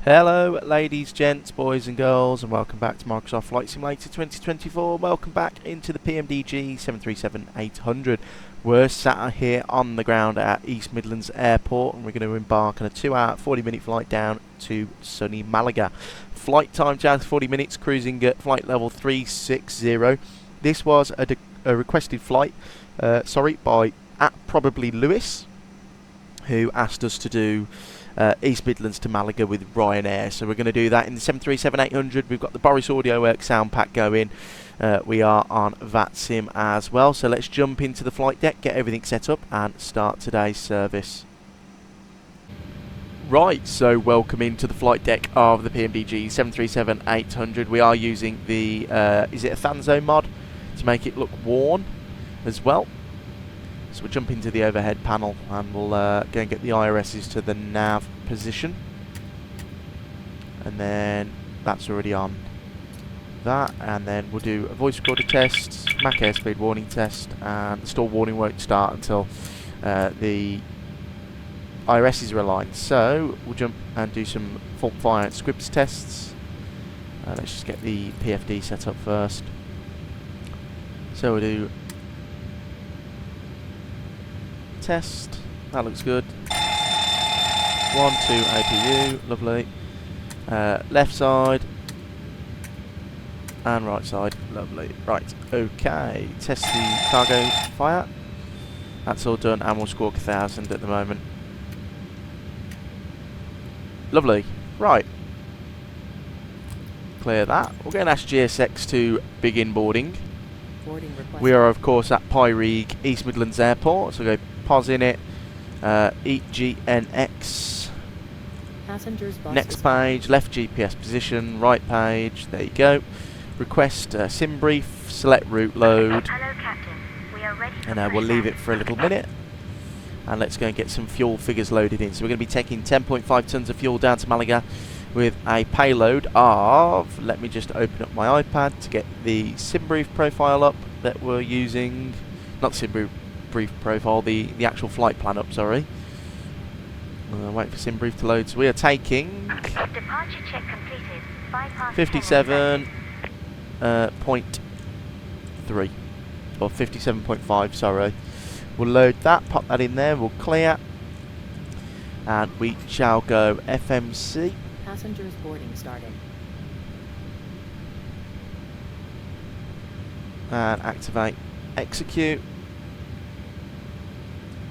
Hello ladies, gents, boys and girls, and welcome back to Microsoft Flight Simulator 2024. Welcome back into the PMDG 737-800. We're sat here on the ground at East Midlands Airport, and we're going to embark on a 2-hour 40-minute flight down to sunny Malaga. Flight time down to 40 minutes, cruising at flight level 360. This was a requested flight, by @probably Lewis, who asked us to do East Midlands to Malaga with Ryanair. So we're going to do that in the 737-800. We've got the Boris Audio Works sound pack going. We are on VATSIM as well. So let's jump into the flight deck, get everything set up, and start today's service. Right, so welcome into the flight deck of the PMDG 737-800. We are using the, is it a Thanzo mod to make it look worn as well. So we'll jump into the overhead panel and we'll go and get the IRSs to the nav position. And then that's already on that. And then we'll do a voice recorder test, Mach airspeed warning test, and the stall warning won't start until the IRSs are aligned. So we'll jump and do some fault fire and squibs tests. Let's just get the PFD set up first. So we'll do test, that looks good. 1, 2 APU, lovely. Left side and right side, lovely. Right, okay, test the cargo fire. That's all done, and we'll squawk 1000 at the moment. Lovely, right. Clear that. We'll get an GSX to begin boarding. We are of course at Pyrig, East Midlands Airport, so go pause in it, EGNX, next page, left GPS position, right page, there you go. Request sim brief, select route load. Hello, Captain. We are ready for And we'll leave it for a little minute. And let's go and get some fuel figures loaded in. So we're going to be taking 10.5 tonnes of fuel down to Malaga with a payload of, let me just open up my iPad to get the sim brief profile up that we're using. Not the sim brief profile, the actual flight plan up, sorry. Wait for sim brief to load. So we are taking departure check completed. 57.3 or 57.5, sorry. We'll load that, pop that in there, we'll clear, and we shall go FMC. Passengers boarding started. And activate execute.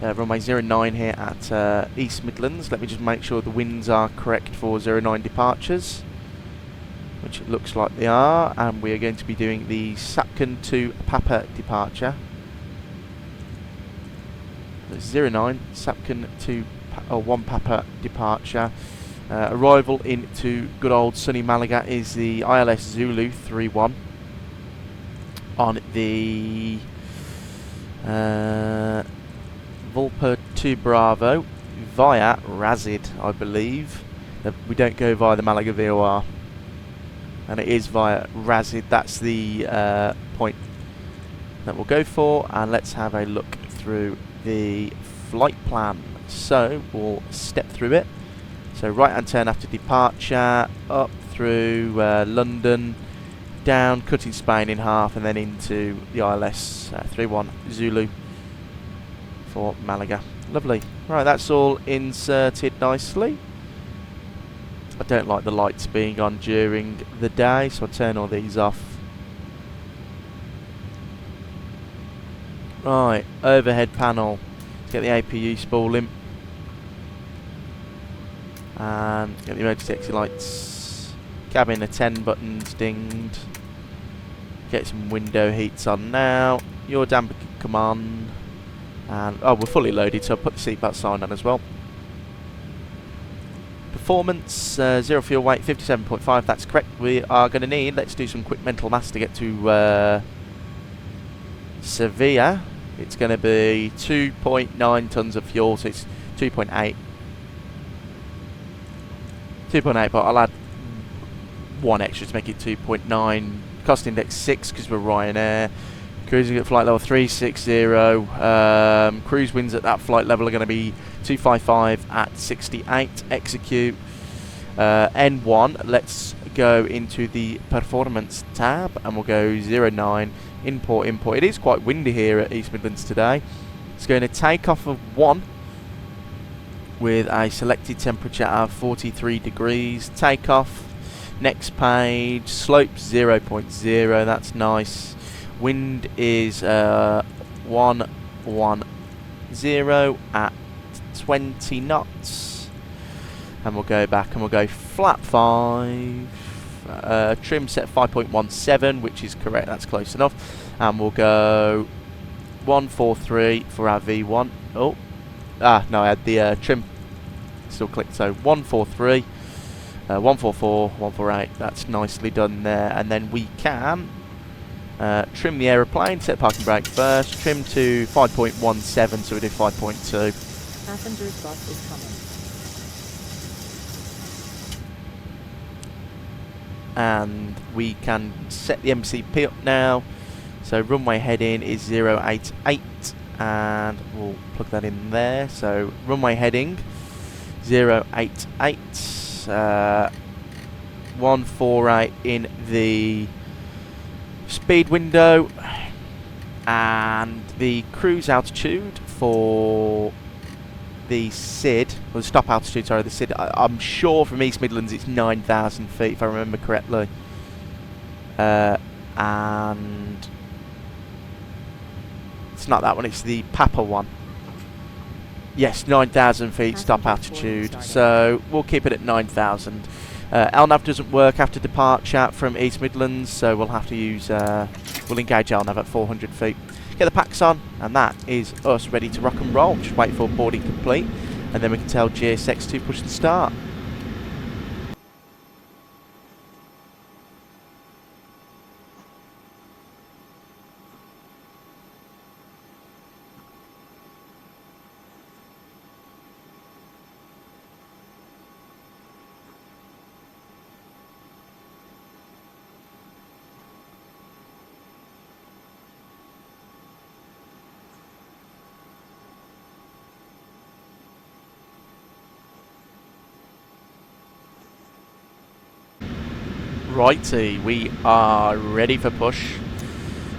Runway 09 here at East Midlands. Let me just make sure the winds are correct for 09 departures, which it looks like they are, and we are going to be doing the Sapkan to Papa departure. 09 Sapkan to 1 Papa departure. Arrival into good old sunny Malaga is the ILS Zulu 31 on the Vulper 2 Bravo via Razid, I believe. We don't go via the Malaga VOR, and it is via Razid. That's the point that we'll go for, and let's have a look through the flight plan. So we'll step through it. So right hand turn after departure, up through London, down, cutting Spain in half, and then into the ILS 31 Zulu for Malaga. Lovely. Right, that's all inserted nicely. I don't like the lights being on during the day, so I'll turn all these off. Right, overhead panel. Let's get the APU spooling. And get the emergency exit lights. Cabin attend buttons dinged. Get some window heats on now. Your damper can come on. And oh, we're fully loaded, so I'll put the seatbelt sign on as well. Performance, 0 fuel weight, 57.5, that's correct. We are going to need, let's do some quick mental maths to get to Sevilla. It's going to be 2.9 tonnes of fuel, so it's 2.8. 2.8, but I'll add one extra to make it 2.9. Cost index 6 because we're Ryanair. Cruising at flight level 360. Cruise winds at that flight level are going to be 255 at 68. Execute. N1, let's go into the performance tab and we'll go 09, import. It is quite windy here at East Midlands today. It's going to take off of 1 with a selected temperature of 43 degrees. Takeoff, next page, slope 0.0, that's nice. Wind is 110 at 20 knots. And we'll go back and we'll go flat 5. Trim set 5.17, which is correct, that's close enough. And we'll go 143 for our V1. Oh, no, I had the trim still clicked, so 143, 144, 148, that's nicely done there. And then we can trim the aeroplane, set parking brake first, trim to 5.17, so we do 5.2. Passenger's bus is coming. And we can set the MCP up now. So runway heading is 088, and we'll plug that in there. So runway heading 088, 148 in the speed window, and the cruise altitude for the SID, or the stop altitude, sorry, the SID, I'm sure from East Midlands it's 9,000 feet if I remember correctly. And it's not that one, it's the Papa one. Yes, 9,000 feet stop altitude, so we'll keep it at 9,000. LNAV doesn't work after departure from East Midlands, so we'll have to use, we'll engage LNAV at 400 feet. Get the packs on, and that is us ready to rock and roll. Just wait for boarding complete, and then we can tell GSX to push the start. Righty, we are ready for push.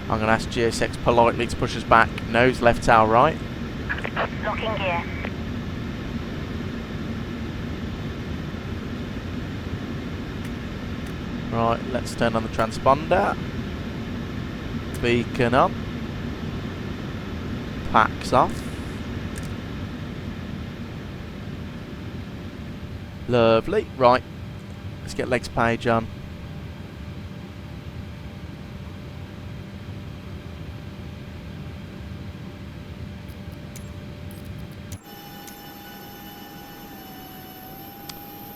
I'm going to ask GSX politely to push us back. Nose left, tail right. Locking gear. Right, let's turn on the transponder. Beacon up. Packs off. Lovely. Right, let's get legs page on.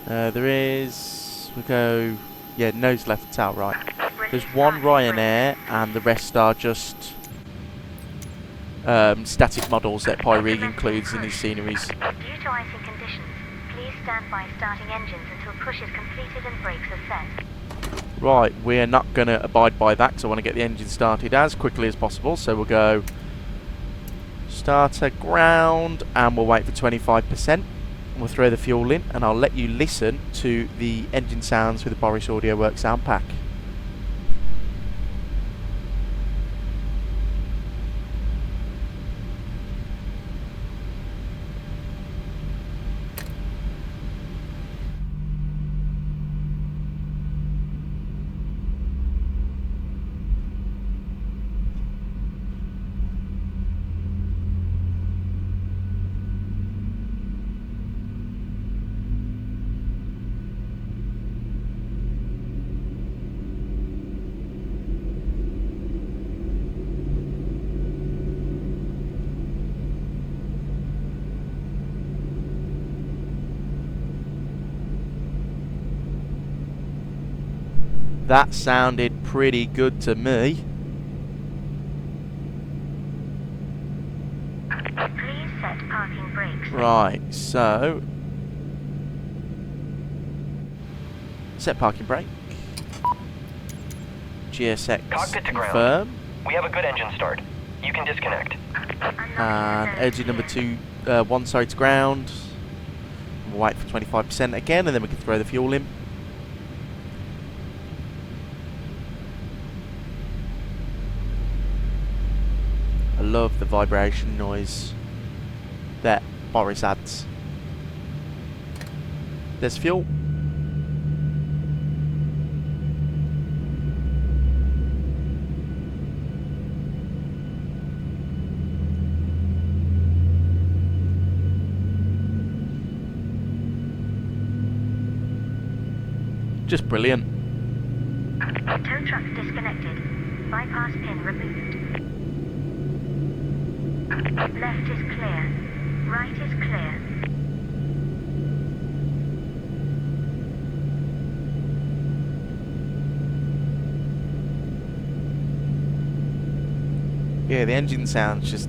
There is, we go, yeah, nose left, tail right. There's one Ryanair and the rest are just static models that Pyrig includes in his sceneries. Due to icing conditions, please stand by starting engines until push is completed and brakes are set. Right, we're not going to abide by that because I want to get the engine started as quickly as possible. So we'll go starter ground and we'll wait for 25%. We'll throw the fuel in and I'll let you listen to the engine sounds with the Boris Audio Works sound pack. That sounded pretty good to me. Please set parking brakes. Right, so set parking brake. GSX Cockpit to ground. confirm. We have a good engine start. You can disconnect. And engine number 1 sorry to ground. We'll wait for 25% again, and then we can throw the fuel in. I love the vibration noise that Boris adds. There's fuel. Just brilliant. Tow truck disconnected. Bypass pin removed. Left is clear. Right is clear. Yeah, the engine sounds just...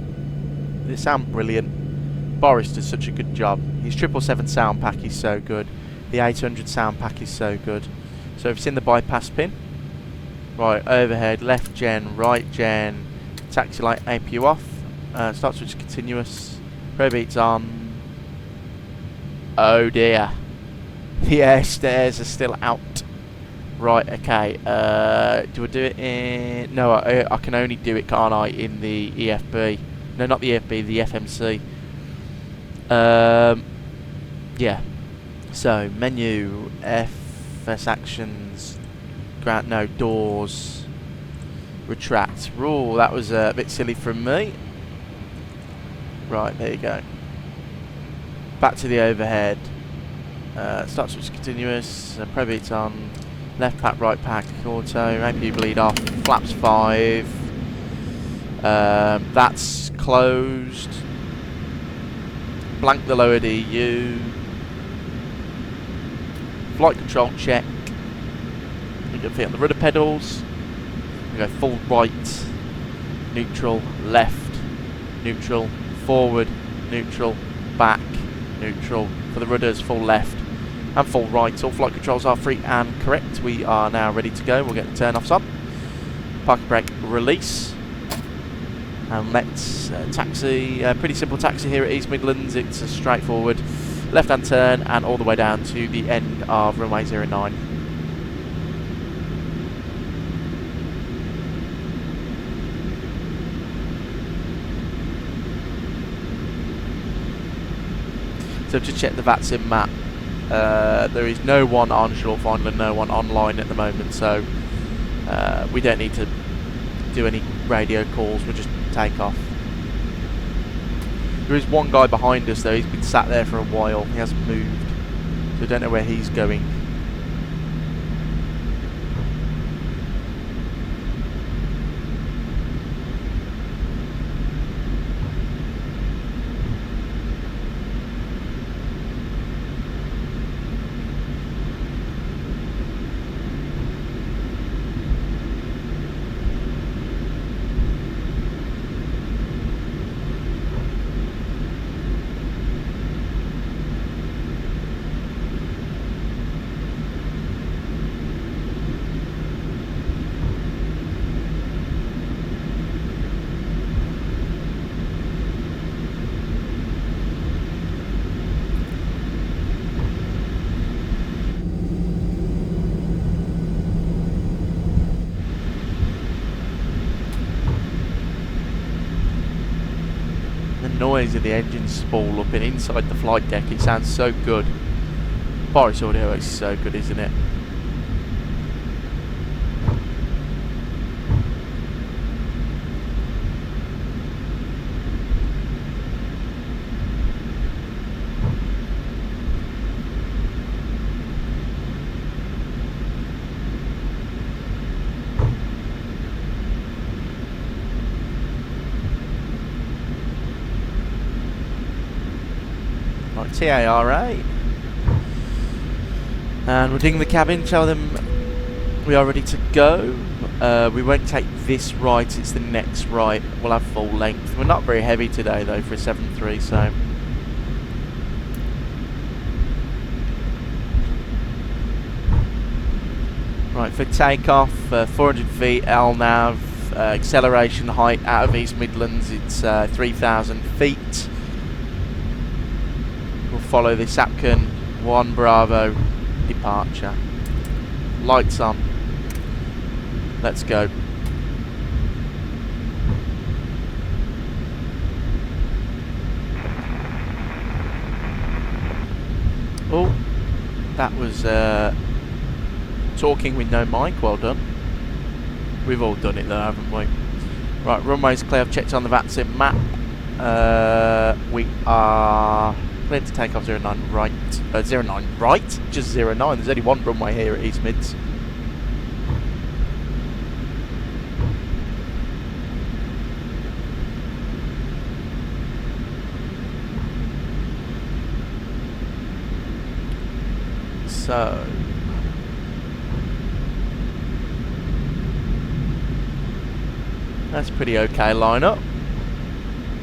they sound brilliant. Boris does such a good job. His 777 sound pack is so good. The 800 sound pack is so good. So if it's in the bypass pin, right, overhead, left gen, right gen, taxi light APU off, start switch continuous, pro beats on. Oh dear, the air stairs are still out. Right, okay, do I do it in, no, I can only do it, can't I, in the EFB, no, not the EFB, the FMC. Yeah. So, menu, FS actions, ground, no, doors, retract. Oh, that was a bit silly from me. Right, there you go. Back to the overhead. Start switch continuous, pro beats on, left pack, right pack, auto, APU bleed off, flaps 5. That's closed. Blank the lower DU. Flight control check. We can fit on the rudder pedals. We go full right, neutral, left, neutral, forward, neutral, back, neutral. For the rudders, full left and full right. All flight controls are free and correct. We are now ready to go. We'll get the turn-offs on. Parking brake release. And let's taxi. Pretty simple taxi here at East Midlands. It's a straightforward left-hand turn and all the way down to the end of runway 09. So to check the VATSIM map, there is no one on short final and no one online at the moment, so we don't need to do any radio calls, we'll just take off. There is one guy behind us though, he's been sat there for a while, he hasn't moved, so I don't know where he's going. Noise of the engine spool up and inside the flight deck, it sounds so good. Boris audio is so good, isn't it? TARA, and we're digging the cabin, tell them we are ready to go. We won't take this right, it's the next right. We'll have full length. We're not very heavy today though for a 7.3, so right, for takeoff, 400 feet LNAV, acceleration height out of East Midlands, it's 3,000 feet. Follow this Apcan 1 Bravo, departure. Lights on. Let's go. Oh, that was talking with no mic. Well done. We've all done it though, haven't we? Right, runway's clear. I've checked on the VATSIM map. We are cleared to take off 09 right. 09 right? Just 09. There's only one runway here at East Mids. So that's pretty okay lineup.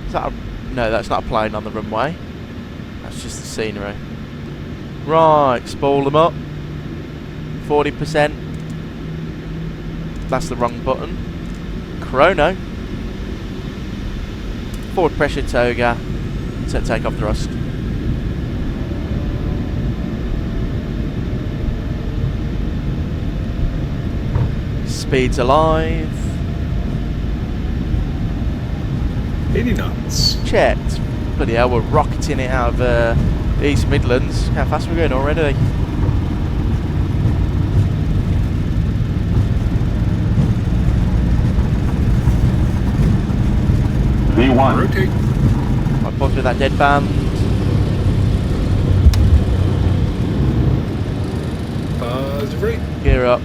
Is that no, that's not a plane on the runway. That's just the scenery. Right, spool them up. 40%. That's the wrong button. Chrono. Forward pressure toga. Set takeoff thrust. Speeds alive. 80 knots. Checked. Bloody hell, we're rocketing it out of East Midlands. How fast we're going already. V1. Rotate. Right, pause with that dead band. Positive rate. Gear up.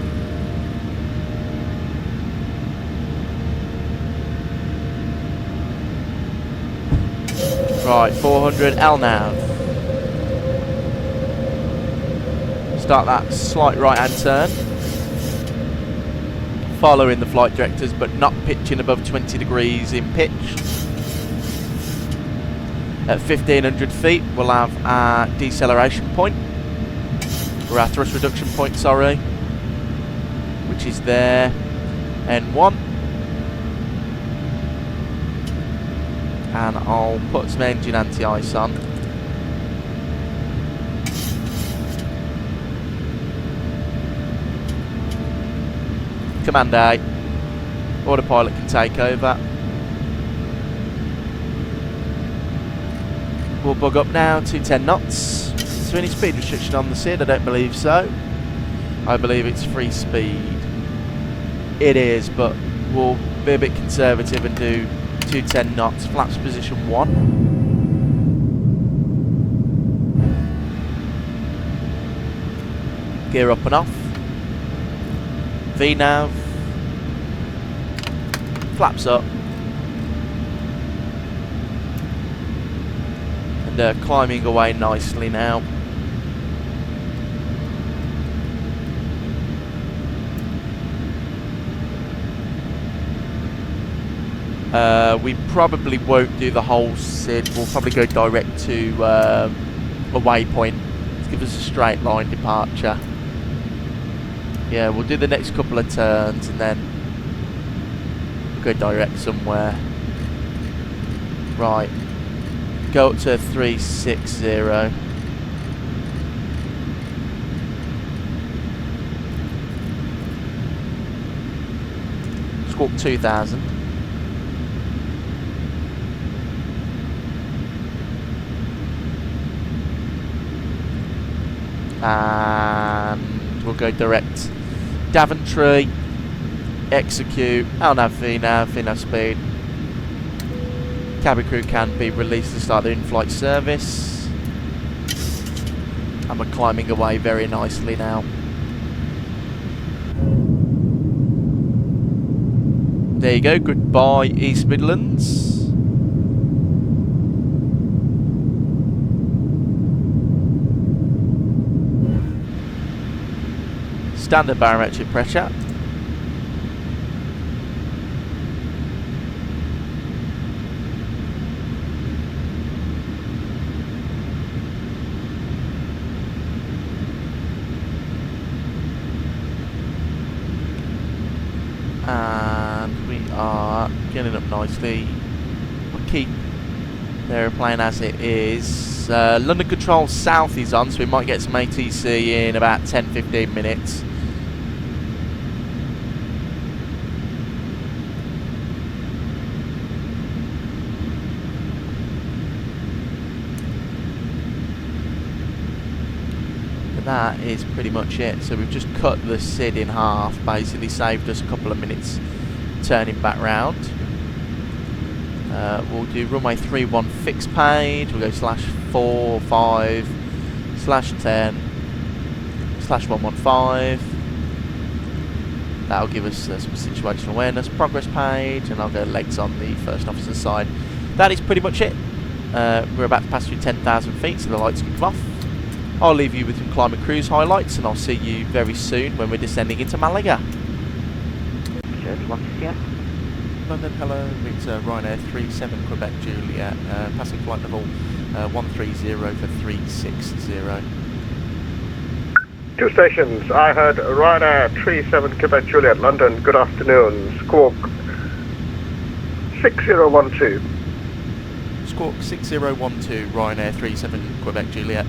Right, 400 LNAV. Start that slight right hand turn. Following the flight directors but not pitching above 20 degrees in pitch. At 1500 feet we'll have our deceleration point. Or our thrust reduction point, sorry. Which is there. N1. And I'll put some engine anti-ice on. Command A. Autopilot can take over. We'll bug up now to 10 knots. Is there any speed restriction on the SID? I don't believe so. I believe it's free speed. It is, but we'll be a bit conservative and do 210 knots, flaps position 1. Gear up and off. VNAV. Flaps up. And climbing away nicely now. We probably won't do the whole SID. We'll probably go direct to a waypoint to give us a straight line departure. Yeah, we'll do the next couple of turns and then we'll go direct somewhere. Right. Go up to 360. Squawk 2000. And we'll go direct Daventry, execute, LNAV, VNAV speed. Cabin crew can be released to start their in-flight service. And we're climbing away very nicely now. There you go, goodbye East Midlands. Standard barometric pressure. And we are getting up nicely. We'll keep the aeroplane as it is. London Control South is on, so we might get some ATC in about 10-15 minutes. But that is pretty much it. So we've just cut the SID in half, basically saved us a couple of minutes turning back round. We'll do runway 31 fixed page, we'll go /4, 5, /10, /115. That'll give us some situational awareness, progress page, and I'll go legs on the first officer's side. That is pretty much it. We're about to pass through 10,000 feet, so the lights can come off. I'll leave you with some climate cruise highlights, and I'll see you very soon when we're descending into Malaga. London, hello, it's Ryanair 37 Quebec Juliet, passing flight level 130 for 360. Two stations, I heard Ryanair 37 Quebec Juliet, London, good afternoon, Squawk 6012. Squawk 6012, Ryanair 37 Quebec Juliet.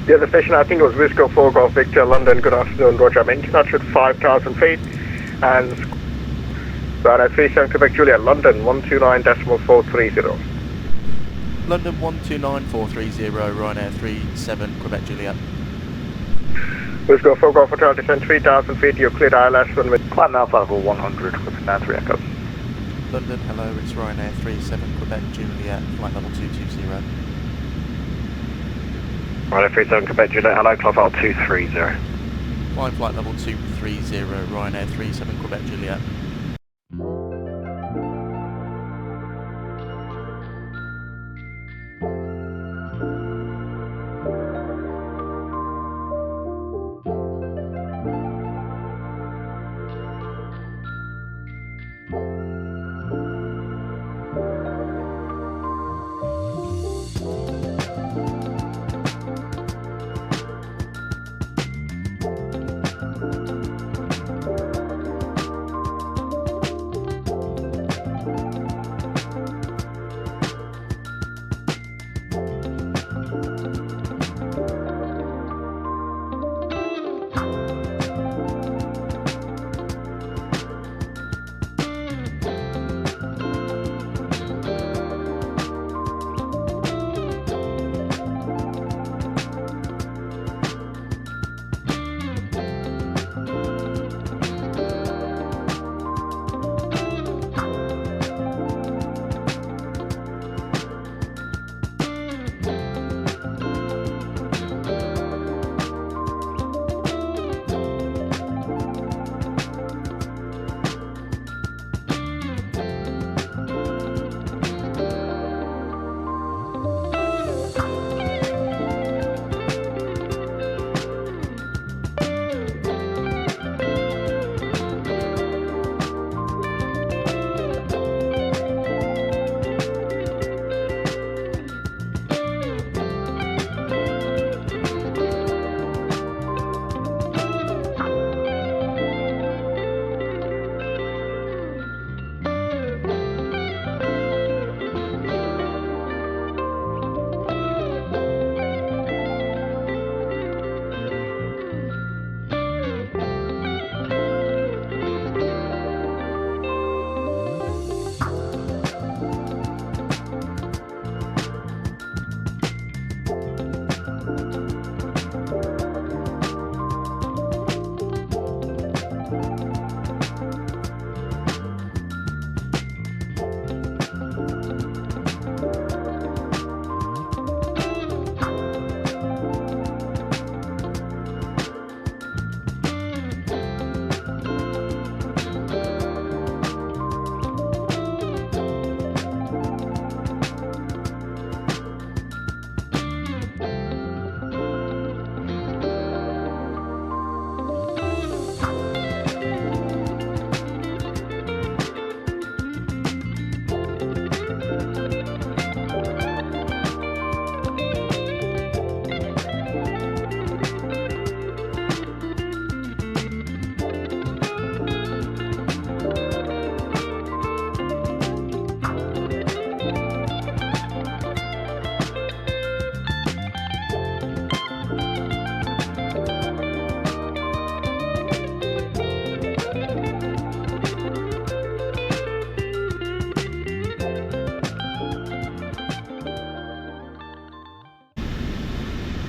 The other station, I think it was Whiskey 4 Golf Victor, London, good afternoon, Roger, I'm in touch with 5,000 feet, and Ryanair 37 Quebec Juliet, London 129.430. London 129.430, Ryanair 37 Quebec Juliet. Whiskey 4 Golf Hotel, descend 3,000 feet, you're cleared ILS runway. Climb Alpha level 100 with 93 Echo. London, hello, it's Ryanair 37 Quebec Juliet, flight level 220. Ryanair 37 Quebec Juliet, hello, climb level 230. Flying flight level 230, Ryanair 37 Quebec Juliet.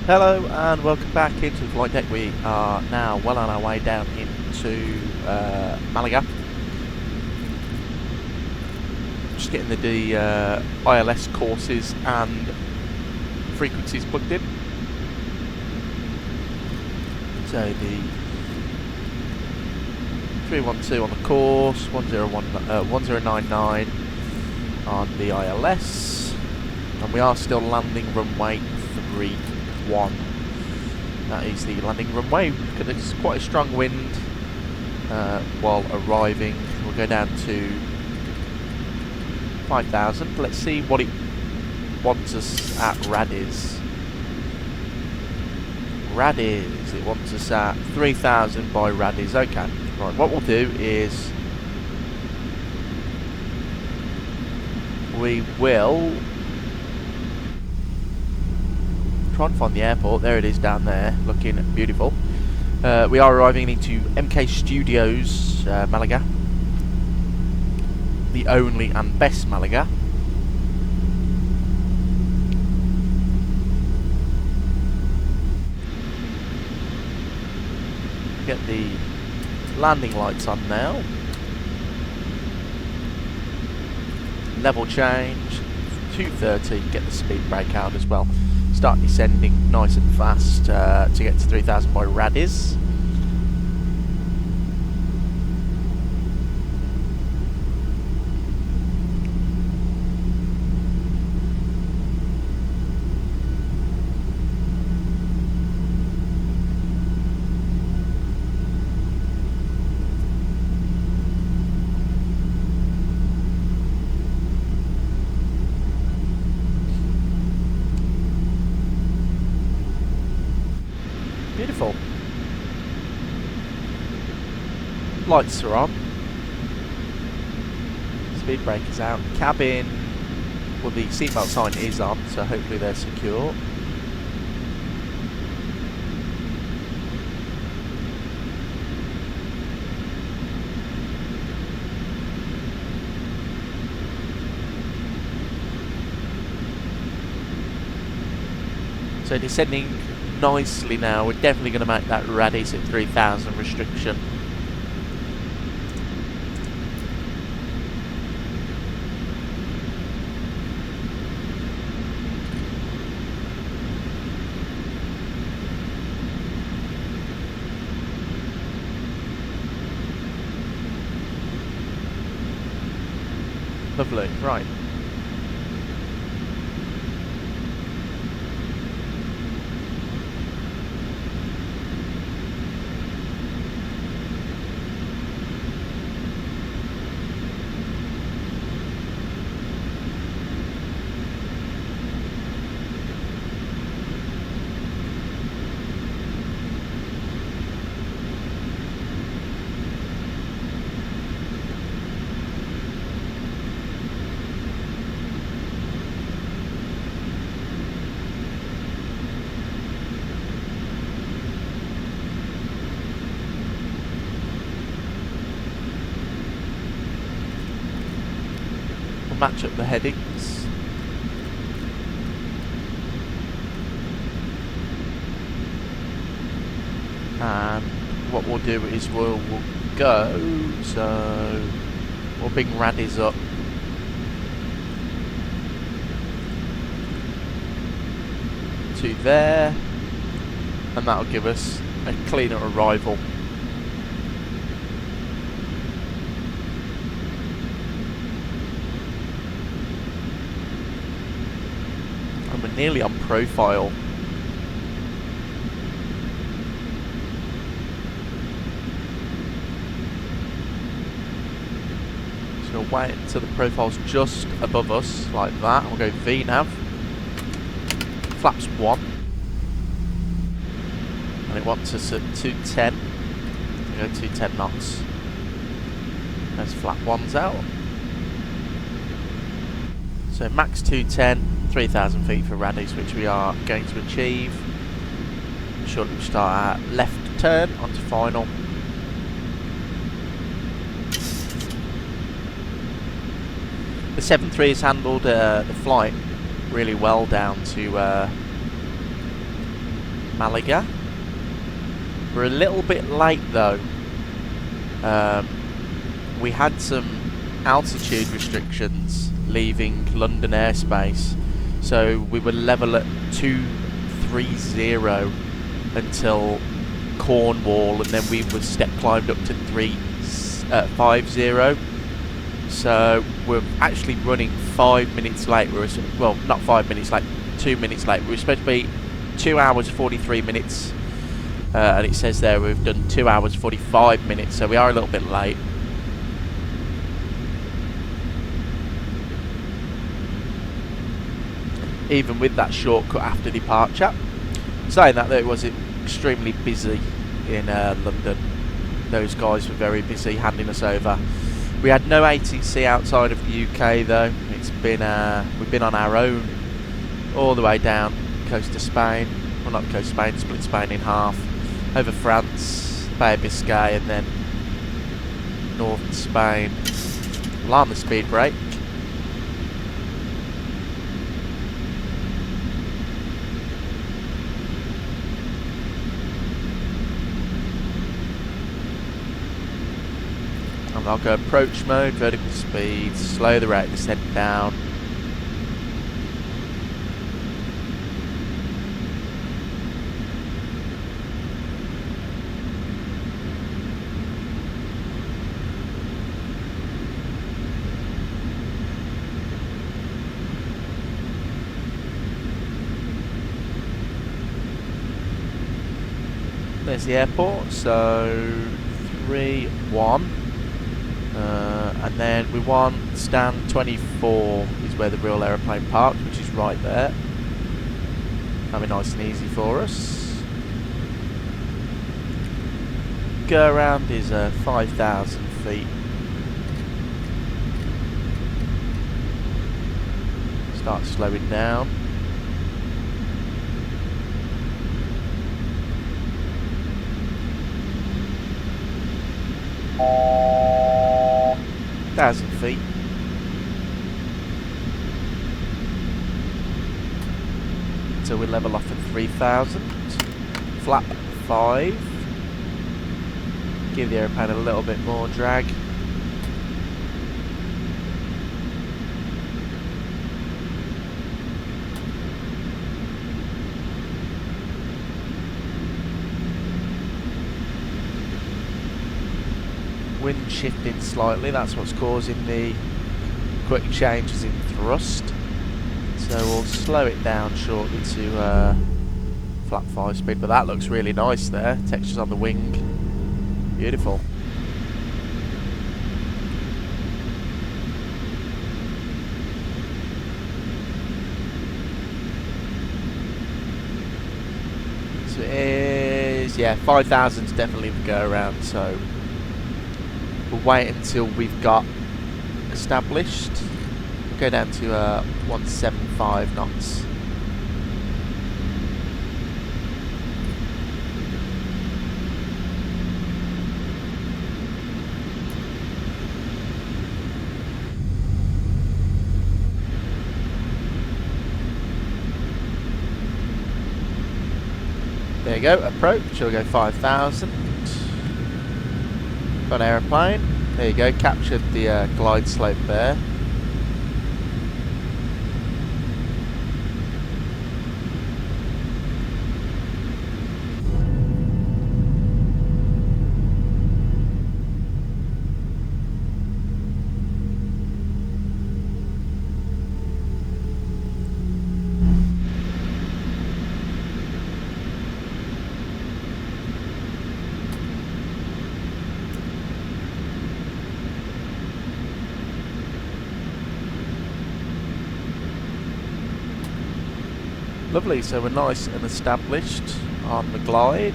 Hello and welcome back into the flight deck. We are now well on our way down into Malaga. Just getting the ILS courses and frequencies plugged in. So the 312 on the course, 1099 on the ILS, and we are still landing runway 31. That is the landing runway. Because it's quite a strong wind while arriving. We'll go down to 5,000. Let's see what it wants us at Radiz. Radiz, it wants us at 3,000 by Radiz. Okay, right, what we'll do is we will try and find the airport. There it is down there, looking beautiful. We are arriving into MK Studios, Malaga. The only and best Malaga. Get the landing lights on now. Level change, 230, get the speed brake out as well. Start descending nice and fast to get to 3,000 by Radiz. Beautiful. Lights are on. Speed brake is out. Cabin, well, the seatbelt sign is on, so hopefully they're secure. So descending nicely now. We're definitely going to make that Radiz at 3,000 restriction. Lovely, right. Match up the headings. And what we'll do is we'll go, so we'll bring Radiz up to there, and that'll give us a cleaner arrival. We're nearly on profile. So we'll wait until the profile's just above us, like that. We'll go VNav. Flaps 1. And it wants us at 210. We'll go 210 knots. There's flap 1's out. So max 210. 3,000 feet for Radiz, which we are going to achieve. Shortly we start our left turn onto final. The 7.3 has handled the flight really well down to Malaga. We're a little bit late though. We had some altitude restrictions leaving London airspace, so we were level at 230 until Cornwall, and then we were step climbed up to 350. So we're actually running 5 minutes late. Well, not 5 minutes late, 2 minutes late. We were supposed to be 2 hours 43 minutes, and it says there we've done 2 hours 45 minutes, so we are a little bit late. Even with that shortcut after departure. Saying that, though, it was extremely busy in London. Those guys were very busy handing us over. We had no ATC outside of the UK though. It's been we've been on our own all the way down the coast of Spain. Well, not the coast of Spain, split Spain in half. Over France, Bay of Biscay, and then northern Spain. Alarm the speed brake. And I'll go approach mode, vertical speed, slow the rate of descent down. There's the airport, so 3-1. And then we want stand 24 is where the real aeroplane parked, which is right there. That'll be nice and easy for us. Go around is 5,000 feet. Start slowing down. Thousand feet. So we level off at 3,000. Flap 5. Give the aeroplane a little bit more drag. Wind shifting slightly, that's what's causing the quick changes in thrust. So we'll slow it down shortly to flat 5 speed, but that looks really nice there. Textures on the wing, beautiful. So it is, yeah, 5,000 is definitely the go around, so we'll wait until we've got established. We'll go down to 175 knots. There you go, approach, we'll go 5,000. Got an aeroplane. There you go, captured the glide slope there. Lovely, so we're nice and established on the glide.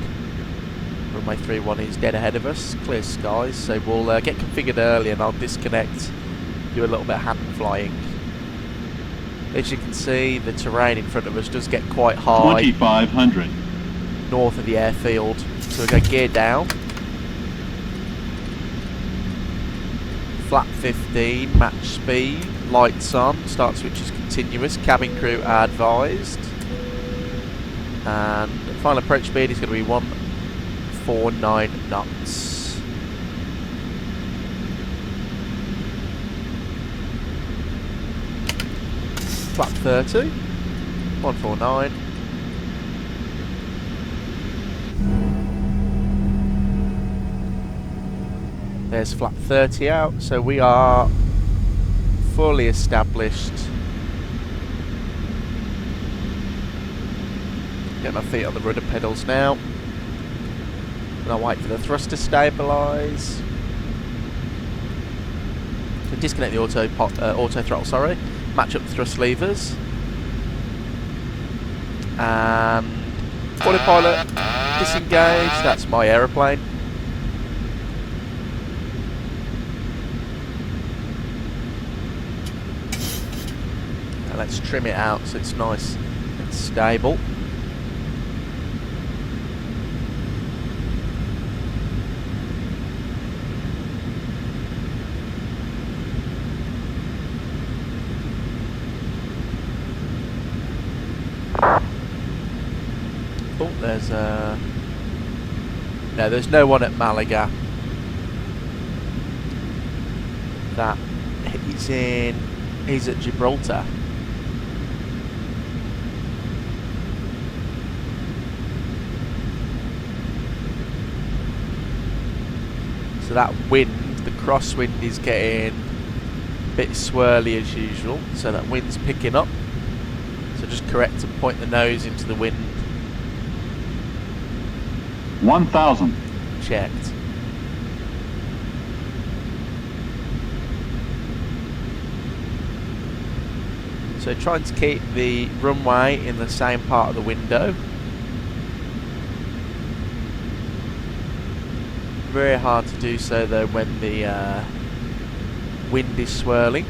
Runway 31 is dead ahead of us, clear skies, so we'll get configured early and I'll disconnect, do a little bit of hand flying. As you can see, the terrain in front of us does get quite high. 2,500. North of the airfield, so we'll go gear down. Flap 15, match speed, lights on, start switch is continuous, cabin crew are advised. And Final approach speed is going to be 149 knots. Flap 30, 149. There's flap 30 out, so we are fully established. Get my feet on the rudder pedals now. And I'll wait for the thrust to stabilise. So disconnect the auto throttle, sorry. Match up the thrust levers. And autopilot disengage, that's my aeroplane. Now let's trim it out so it's nice and stable. Oh, there's no, there's no one at Malaga. That he's at Gibraltar. So that wind, the crosswind is getting a bit swirly as usual, so that wind's picking up. So just correct and point the nose into the wind. 1,000. Checked. So trying to keep the runway in the same part of the window. Very hard to do so though when the wind is swirling.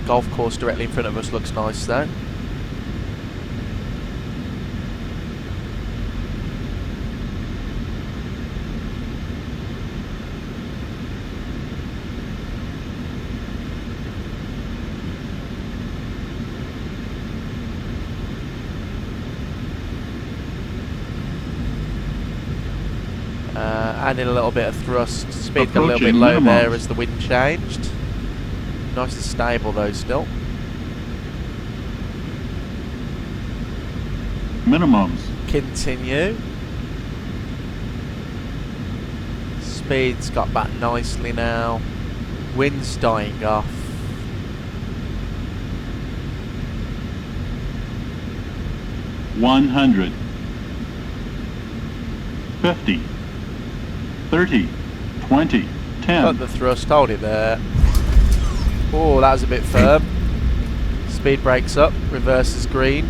Golf course directly in front of us looks nice though. Adding a little bit of thrust, speed got a little bit low there as the wind changed. Nice and stable though still. Minimums. Continue. Speed's got back nicely now. Wind's dying off. $100. 50. 30, 20, 10. Got the thrust, hold it there. Oh, that was a bit firm. Speed brakes up, reverse is green.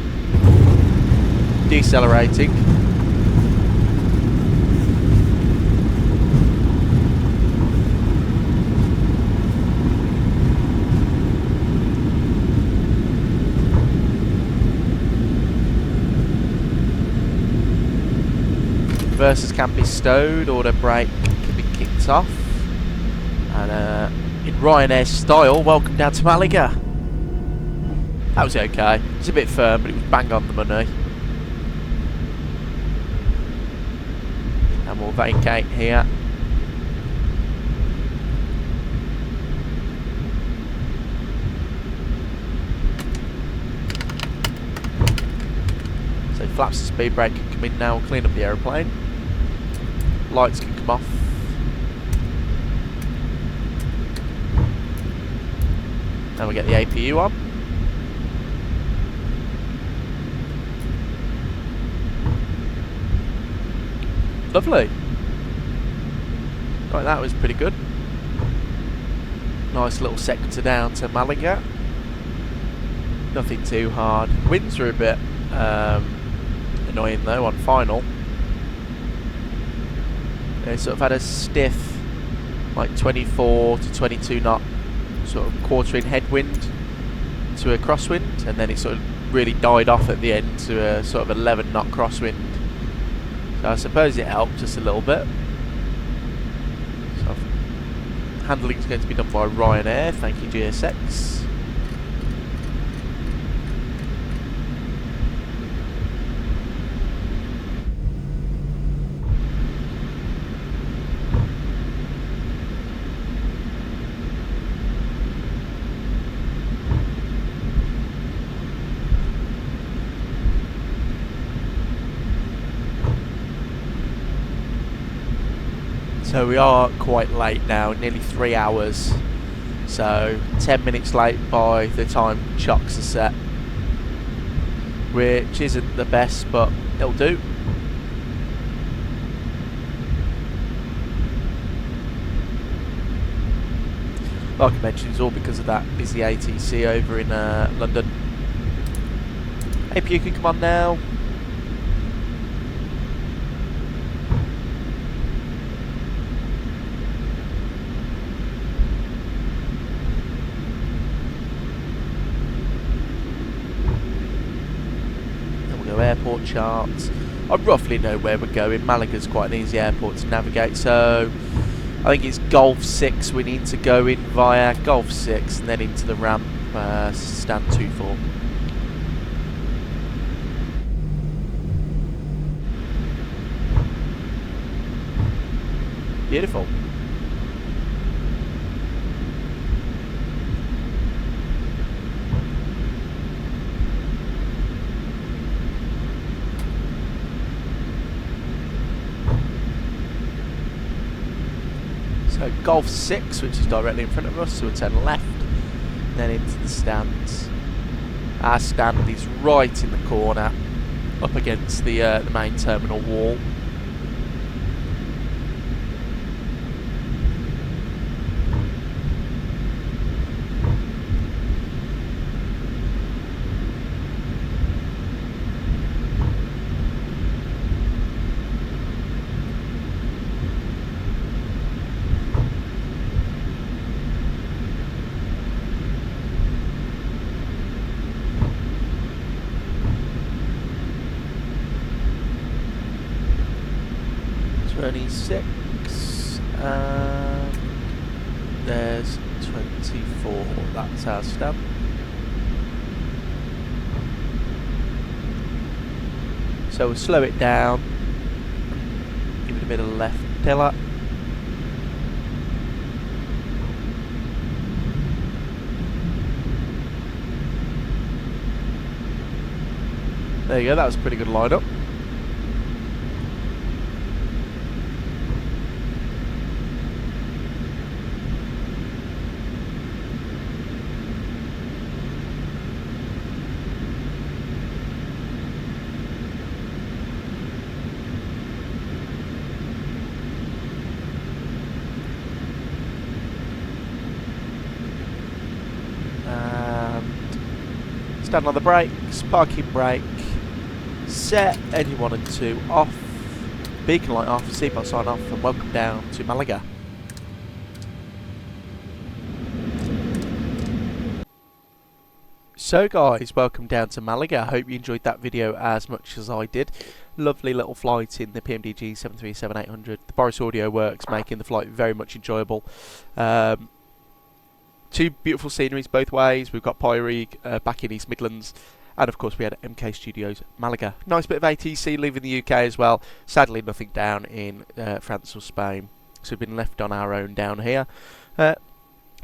Decelerating. Reversers can be stowed, auto brake can be kicked off. And in Ryanair style, welcome down to Malaga. That was okay. It's a bit firm, but it was bang on the money. And we'll vacate here. So flaps and speed brake can come in now and clean up the aeroplane. Lights can come off. Now we get the APU on. Lovely. Right, that was pretty good. Nice little sector down to Malaga. Nothing too hard. Winds are a bit annoying though on final. They sort of had a stiff, like 24 to 22 knot sort of quartering headwind to a crosswind, and then it sort of really died off at the end to a sort of 11 knot crosswind. So I suppose it helped just a little bit. So handling is going to be done by Ryanair. Thank you, GSX. So we are quite late now, nearly 3 hours. So 10 minutes late by the time chocks are set, which isn't the best, but it'll do. Like I mentioned, it's all because of that busy ATC over in London. APU can come on now. Airport charts. I roughly know where we're going. Malaga's quite an easy airport to navigate, so I think it's Golf 6 we need to go in via Golf 6 and then into the ramp, stand 24. Beautiful. So Golf 6, which is directly in front of us, so we'll turn left, then into the stands. Our stand is right in the corner, up against the main terminal wall. There's 24, that's our stand. So we'll slow it down, give it a bit of left pillar. There you go, that was a pretty good lineup. Stand on the brakes, parking brake, set, engine 1 and 2 off, beacon light off, seatbelt sign off, and welcome down to Malaga. So guys, welcome down to Malaga. I hope you enjoyed that video as much as I did. Lovely little flight in the PMDG 737-800. The Boris audio works, making the flight very much enjoyable. Two beautiful sceneries both ways. We've got Pyrig back in East Midlands, and of course we had MK Studios Malaga. Nice bit of ATC leaving the UK as well. Sadly nothing down in France or Spain, so we've been left on our own down here.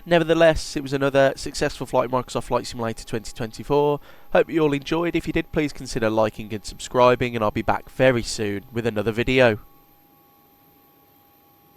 Nevertheless, it was another successful flight in Microsoft Flight Simulator 2024. Hope you all enjoyed. If you did, please consider liking and subscribing, and I'll be back very soon with another video.